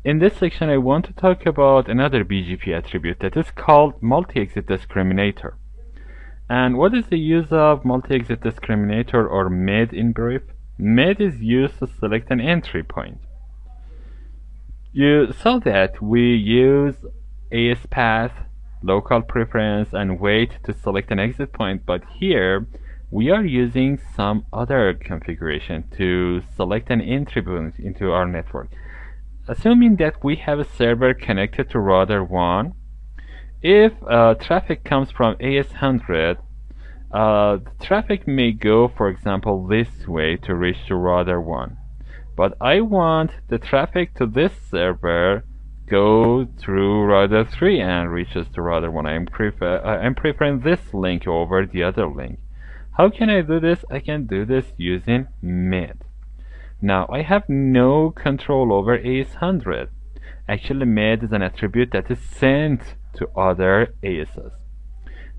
In this section, I want to talk about another BGP attribute that is called multi-exit discriminator. And what is the use of multi-exit discriminator, or MED in brief? MED is used to select an entry point. You saw that we use AS path, local preference, and wait to select an exit point, but here we are using some other configuration to select an entry point into our network. Assuming that we have a server connected to router 1, if traffic comes from AS100, traffic may go, for example, this way to reach to router 1. But I want the traffic to this server go through router 3 and reaches to router 1. I'm preferring this link over the other link. How can I do this? I can do this using MED. Now, I have no control over AS100. Actually, MED is an attribute that is sent to other ASs.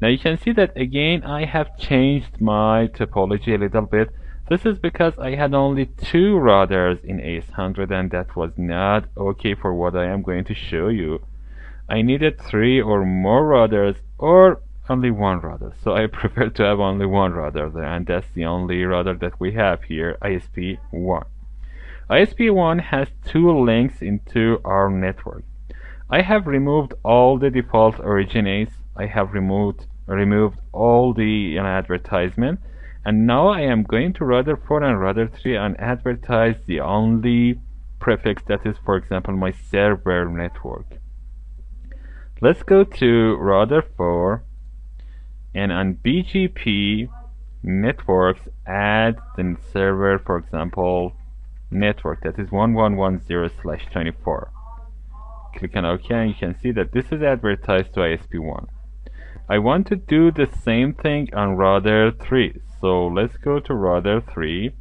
Now, you can see that again I have changed my topology a little bit. This is because I had only 2 routers in AS100, and that was not okay for what I am going to show you. I needed 3 or more routers, or only 1 router. So I prefer to have only 1 router there, and that's the only router that we have here, ISP1. ISP1 has 2 links into our network. I have removed all the default originates. I have removed all the advertisement, and now I am going to router 4 and router 3 and advertise the only prefix that is, for example, my server network. Let's go to router 4, and on BGP networks add the server, for example, network that is 1110/24. Click on OK, and you can see that this is advertised to ISP1. I want to do the same thing on router 3. So let's go to router 3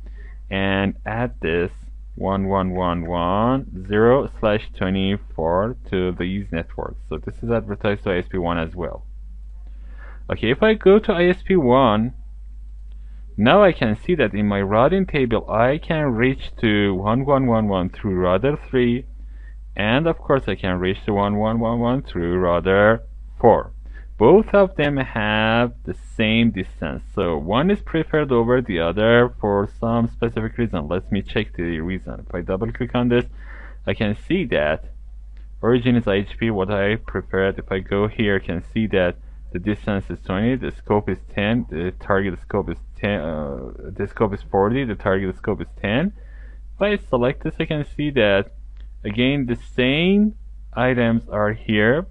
and add this 1110/24 to these networks. So this is advertised to ISP1 as well. Okay, if I go to ISP1, now I can see that in my routing table I can reach to 1111 through router 3, and of course I can reach to 1111 through router 4. Both of them have the same distance, so one is preferred over the other for some specific reason. Let me check the reason. If I double click on this, I can see that origin is IHP, what I preferred. If I go here, I can see that the distance is 20, the scope is 10, the target scope is 10, the scope is 40, the target scope is 10. If I select this, I can see that again the same items are here,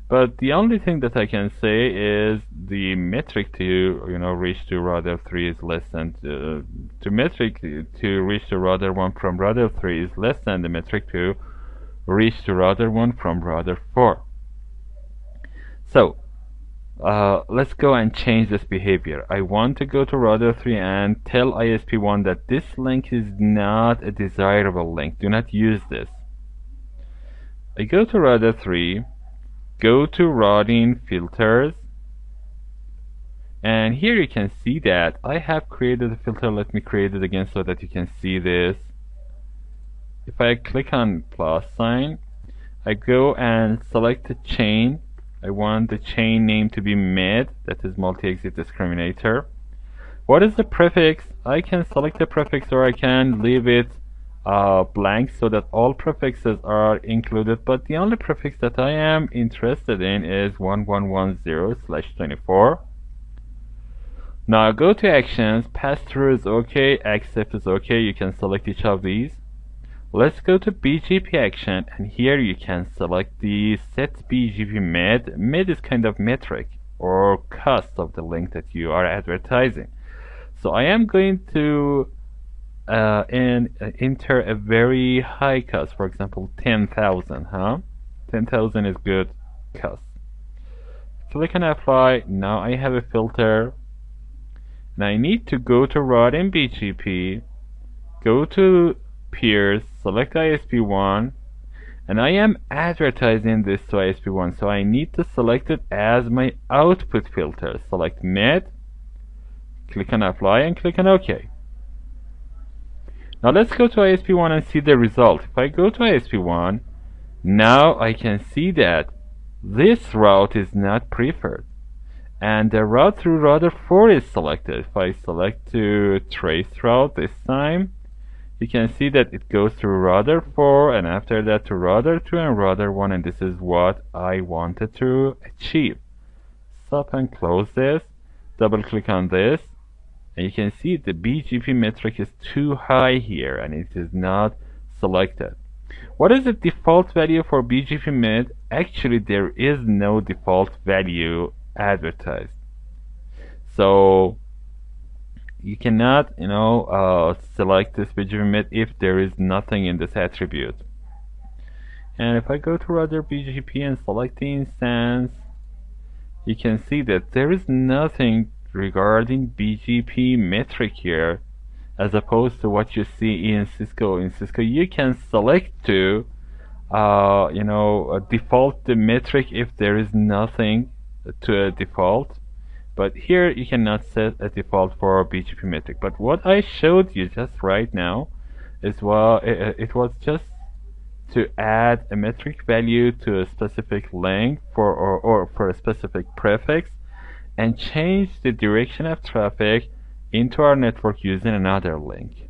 but the only thing that I can say is the metric to reach to router 3 is less than the metric to reach to router 1 from router 3 is less than the metric to reach to router 1 from router 4. So let's go and change this behavior. I want to go to router 3 and tell ISP1 that this link is not a desirable link. Do not use this. I go to router 3, go to routing filters, and here you can see that I have created a filter. Let me create it again so that you can see this. If I click on plus sign, I go and select the chain. I want the chain name to be MED, that is multi-exit discriminator. What is the prefix? I can select the prefix, or I can leave it blank so that all prefixes are included, but the only prefix that I am interested in is 1110/24. Now go to actions. Pass through is okay, accept is okay. You can select each of these. Let's go to BGP action, and here you can select the set BGP MED. MED is kind of metric or cost of the link that you are advertising. So I am going to enter a very high cost, for example 10,000. 10,000 is good cost. Click on apply. Now I have a filter. Now I need to go to routing BGP, go to peers, select ISP1, and I am advertising this to ISP1, so I need to select it as my output filter. Select MED, click on apply, and click on OK. Now let's go to ISP1 and see the result. If I go to ISP1, now I can see that this route is not preferred, and the route through router 4 is selected. If I select to trace route this time, you can see that it goes through router 4 and after that to router 2 and router 1, and this is what I wanted to achieve. Stop and close this, double click on this, and you can see the BGP metric is too high here and it is not selected. What is the default value for BGP mid? Actually, there is no default value advertised. So you cannot, select this BGP mid if there is nothing in this attribute. And if I go to router BGP and select the instance, you can see that there is nothing regarding BGP metric here, as opposed to what you see in Cisco. In Cisco, you can select to, default the metric if there is nothing to a default. But here you cannot set a default for BGP metric. But what I showed you just right now is it was just to add a metric value to a specific link or for a specific prefix, and change the direction of traffic into our network using another link.